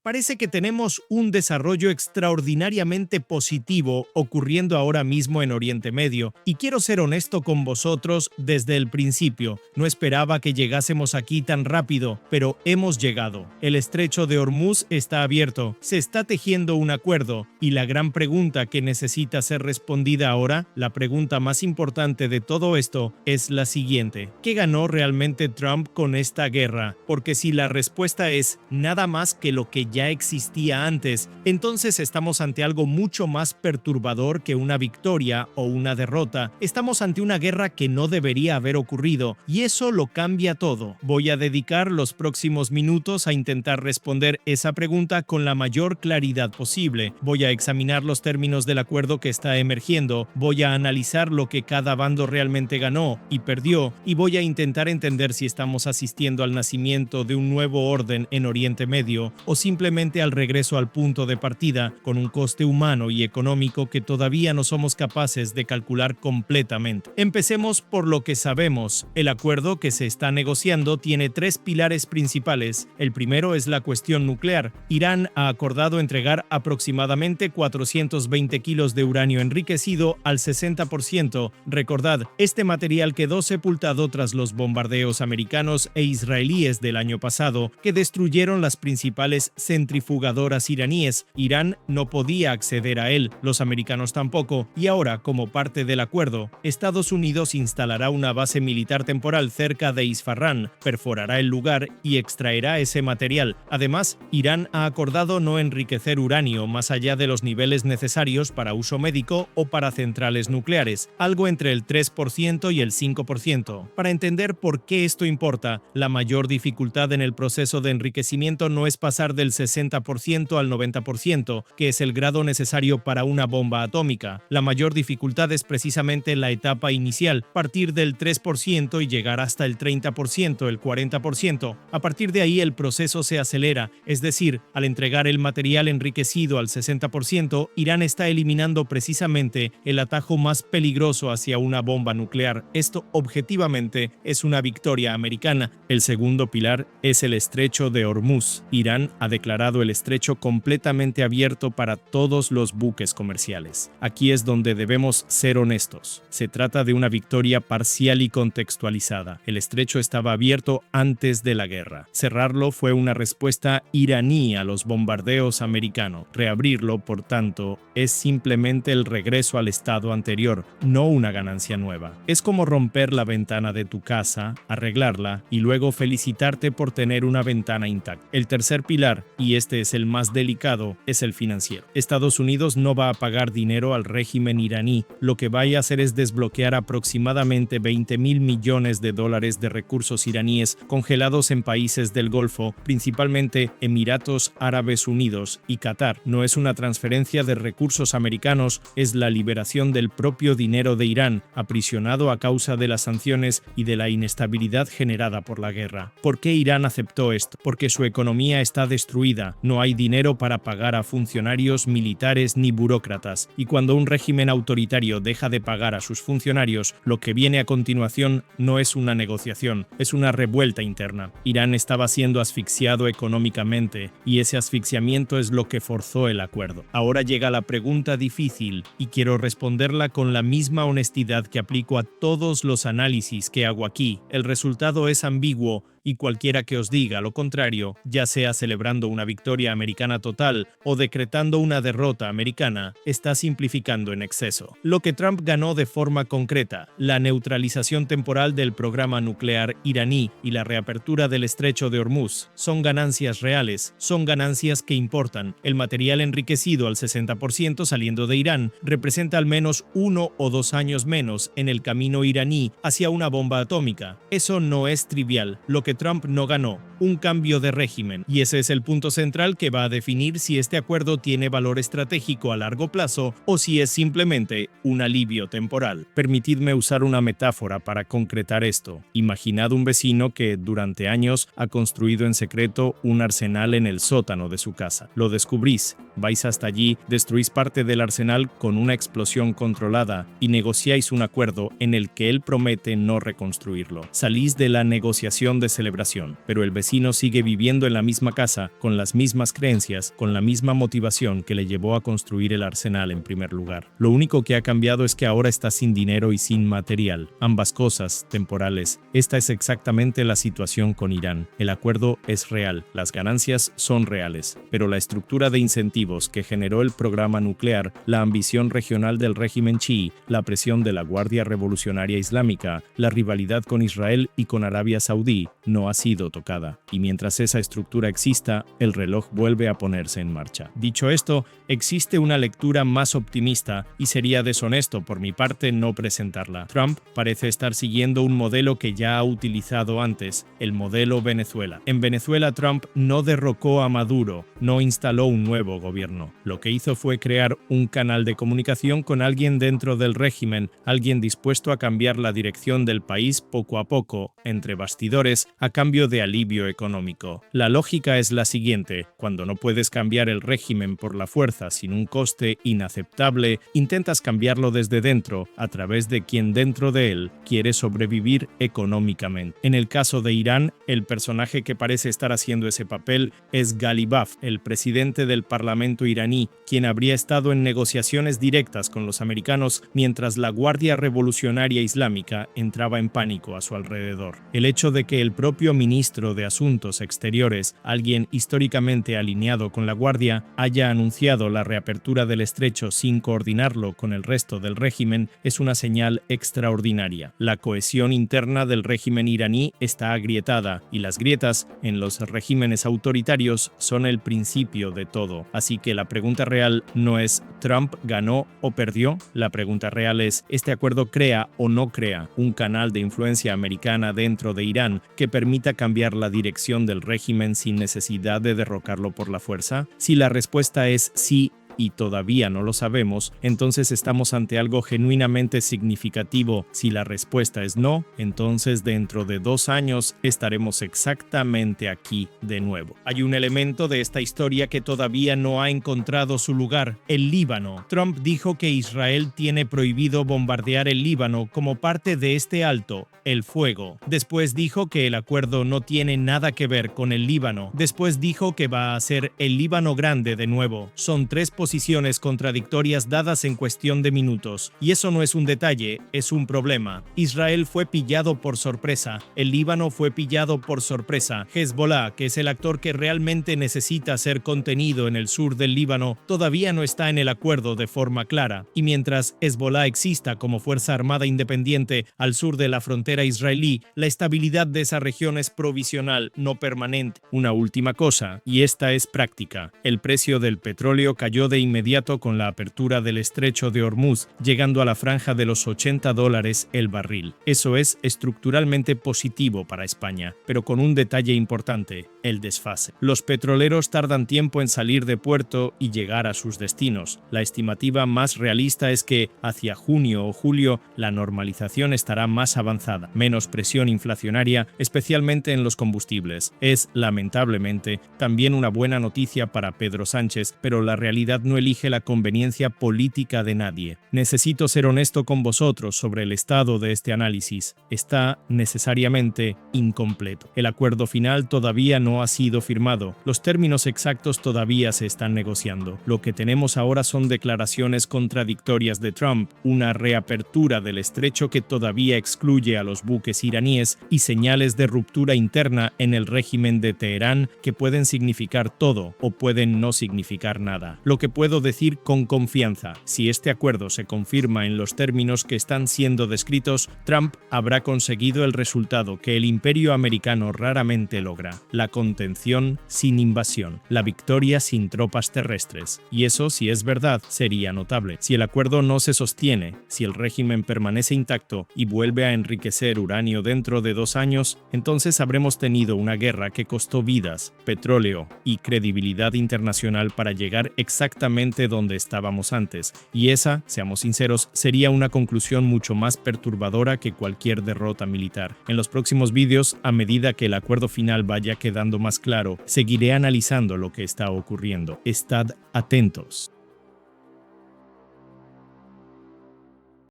Parece que tenemos un desarrollo extraordinariamente positivo ocurriendo ahora mismo en Oriente Medio, y quiero ser honesto con vosotros desde el principio. No esperaba que llegásemos aquí tan rápido, pero hemos llegado. El estrecho de Hormuz está abierto, se está tejiendo un acuerdo, y la gran pregunta que necesita ser respondida ahora, la pregunta más importante de todo esto, es la siguiente: ¿qué ganó realmente Trump con esta guerra? Porque si la respuesta es nada más que lo que ya existía antes, entonces estamos ante algo mucho más perturbador que una victoria o una derrota. Estamos ante una guerra que no debería haber ocurrido, y eso lo cambia todo. Voy a dedicar los próximos minutos a intentar responder esa pregunta con la mayor claridad posible. Voy a examinar los términos del acuerdo que está emergiendo, voy a analizar lo que cada bando realmente ganó y perdió, y voy a intentar entender si estamos asistiendo al nacimiento de un nuevo orden en Oriente Medio o simplemente al regreso al punto de partida con un coste humano y económico que todavía no somos capaces de calcular completamente. Empecemos por lo que sabemos. El acuerdo que se está negociando tiene tres pilares principales. El primero es la cuestión nuclear. Irán ha acordado entregar aproximadamente 420 kilos de uranio enriquecido al 60%. Recordad, este material quedó sepultado tras los bombardeos americanos e israelíes del año pasado, que destruyeron las principales centrifugadoras iraníes. Irán no podía acceder a él, los americanos tampoco, y ahora, como parte del acuerdo, Estados Unidos instalará una base militar temporal cerca de Isfahan, perforará el lugar y extraerá ese material. Además, Irán ha acordado no enriquecer uranio más allá de los niveles necesarios para uso médico o para centrales nucleares, algo entre el 3% y el 5%. Para entender por qué esto importa, la mayor dificultad en el proceso de enriquecimiento no es pasar del 60% al 90%, que es el grado necesario para una bomba atómica. La mayor dificultad es precisamente la etapa inicial, partir del 3% y llegar hasta el 30%, el 40%. A partir de ahí el proceso se acelera, es decir, al entregar el material enriquecido al 60%, Irán está eliminando precisamente el atajo más peligroso hacia una bomba nuclear. Esto objetivamente es una victoria americana. El segundo pilar es el estrecho de Hormuz. Irán ha declarado el estrecho completamente abierto para todos los buques comerciales. Aquí es donde debemos ser honestos. Se trata de una victoria parcial y contextualizada. El estrecho estaba abierto antes de la guerra. Cerrarlo fue una respuesta iraní a los bombardeos americanos. Reabrirlo, por tanto, es simplemente el regreso al estado anterior, no una ganancia nueva. Es como romper la ventana de tu casa, arreglarla y luego felicitarte por tener una ventana intacta. El tercer pilar, y este es el más delicado, es el financiero. Estados Unidos no va a pagar dinero al régimen iraní. Lo que va a hacer es desbloquear aproximadamente $20.000 millones de recursos iraníes congelados en países del Golfo, principalmente Emiratos Árabes Unidos y Qatar. No es una transferencia de recursos americanos, es la liberación del propio dinero de Irán, aprisionado a causa de las sanciones y de la inestabilidad generada por la guerra. ¿Por qué Irán aceptó esto? Porque su economía está destruida, no hay dinero para pagar a funcionarios militares ni burócratas, y cuando un régimen autoritario deja de pagar a sus funcionarios, lo que viene a continuación no es una negociación, es una revuelta interna. Irán estaba siendo asfixiado económicamente, y ese asfixiamiento es lo que forzó el acuerdo. Ahora llega la pregunta difícil, y quiero responderla con la misma honestidad que aplico a todos los análisis que hago aquí. El resultado es ambiguo, y cualquiera que os diga lo contrario, ya sea celebrando una victoria americana total o decretando una derrota americana, está simplificando en exceso. Lo que Trump ganó de forma concreta, la neutralización temporal del programa nuclear iraní y la reapertura del estrecho de Hormuz, son ganancias reales, son ganancias que importan. El material enriquecido al 60% saliendo de Irán representa al menos 1 o 2 años menos en el camino iraní hacia una bomba atómica. Eso no es trivial. Lo que Trump no ganó, un cambio de régimen, y ese es el punto central que va a definir si este acuerdo tiene valor estratégico a largo plazo o si es simplemente un alivio temporal. Permitidme usar una metáfora para concretar esto. Imaginad un vecino que durante años ha construido en secreto un arsenal en el sótano de su casa. Lo descubrís, vais hasta allí, destruís parte del arsenal con una explosión controlada y negociáis un acuerdo en el que él promete no reconstruirlo. Salís de la negociación de celebración, pero el vecino sigue viviendo en la misma casa, con las mismas creencias, con la misma motivación que le llevó a construir el arsenal en primer lugar. Lo único que ha cambiado es que ahora está sin dinero y sin material, ambas cosas temporales. Esta es exactamente la situación con Irán. El acuerdo es real, las ganancias son reales, pero la estructura de incentivos que generó el programa nuclear, la ambición regional del régimen chií, la presión de la Guardia Revolucionaria Islámica, la rivalidad con Israel y con Arabia Saudí, no ha sido tocada. Y mientras esa estructura exista, el reloj vuelve a ponerse en marcha. Dicho esto, existe una lectura más optimista y sería deshonesto por mi parte no presentarla. Trump parece estar siguiendo un modelo que ya ha utilizado antes, el modelo Venezuela. En Venezuela, Trump no derrocó a Maduro, no instaló un nuevo gobierno. Lo que hizo fue crear un canal de comunicación con alguien dentro del régimen, alguien dispuesto a cambiar la dirección del país poco a poco, entre bastidores, a cambio de alivio económico. La lógica es la siguiente: cuando no puedes cambiar el régimen por la fuerza sin un coste inaceptable, intentas cambiarlo desde dentro, a través de quien dentro de él quiere sobrevivir económicamente. En el caso de Irán, el personaje que parece estar haciendo ese papel es Ghalibaf, el presidente del parlamento iraní, quien habría estado en negociaciones directas con los americanos mientras la Guardia Revolucionaria Islámica entraba en pánico a su alrededor. El hecho de que el propio ministro de Asuntos Exteriores, alguien históricamente alineado con la Guardia, haya anunciado la reapertura del estrecho sin coordinarlo con el resto del régimen es una señal extraordinaria. La cohesión interna del régimen iraní está agrietada y las grietas en los regímenes autoritarios son el principio de todo. Así que la pregunta real no es ¿Trump ganó o perdió? La pregunta real es ¿este acuerdo crea o no crea un canal de influencia americana dentro de Irán que permita cambiar la dirección del régimen sin necesidad de derrocarlo por la fuerza? Si la respuesta es sí, y todavía no lo sabemos, entonces estamos ante algo genuinamente significativo. Si la respuesta es no, entonces dentro de 2 años estaremos exactamente aquí de nuevo. Hay un elemento de esta historia que todavía no ha encontrado su lugar: el Líbano. Trump dijo que Israel tiene prohibido bombardear el Líbano como parte de este alto el fuego. Después dijo que el acuerdo no tiene nada que ver con el Líbano. Después dijo que va a ser el Líbano grande de nuevo. Son 3 posiciones contradictorias dadas en cuestión de minutos. Y eso no es un detalle, es un problema. Israel fue pillado por sorpresa. El Líbano fue pillado por sorpresa. Hezbollah, que es el actor que realmente necesita ser contenido en el sur del Líbano, todavía no está en el acuerdo de forma clara. Y mientras Hezbollah exista como fuerza armada independiente al sur de la frontera israelí, la estabilidad de esa región es provisional, no permanente. Una última cosa, y esta es práctica: el precio del petróleo cayó de inmediato con la apertura del estrecho de Hormuz, llegando a la franja de los $80 el barril. Eso es estructuralmente positivo para España, pero con un detalle importante: el desfase. Los petroleros tardan tiempo en salir de puerto y llegar a sus destinos. La estimativa más realista es que hacia junio o julio la normalización estará más avanzada, menos presión inflacionaria, especialmente en los combustibles. Es, lamentablemente, también una buena noticia para Pedro Sánchez, pero la realidad no elige la conveniencia política de nadie. Necesito ser honesto con vosotros sobre el estado de este análisis. Está necesariamente incompleto. El acuerdo final todavía no ha sido firmado. Los términos exactos todavía se están negociando. Lo que tenemos ahora son declaraciones contradictorias de Trump, una reapertura del estrecho que todavía excluye a los buques iraníes y señales de ruptura interna en el régimen de Teherán que pueden significar todo o pueden no significar nada. Lo que puedo decir con confianza: si este acuerdo se confirma en los términos que están siendo descritos, Trump habrá conseguido el resultado que el imperio americano raramente logra: la contención sin invasión, la victoria sin tropas terrestres. Y eso, si es verdad, sería notable. Si el acuerdo no se sostiene, si el régimen permanece intacto y vuelve a enriquecer uranio dentro de 2 años, entonces habremos tenido una guerra que costó vidas, petróleo y credibilidad internacional para llegar exactamente donde estábamos antes. Y esa, seamos sinceros, sería una conclusión mucho más perturbadora que cualquier derrota militar. En los próximos vídeos, a medida que el acuerdo final vaya quedando más claro, seguiré analizando lo que está ocurriendo. Estad atentos.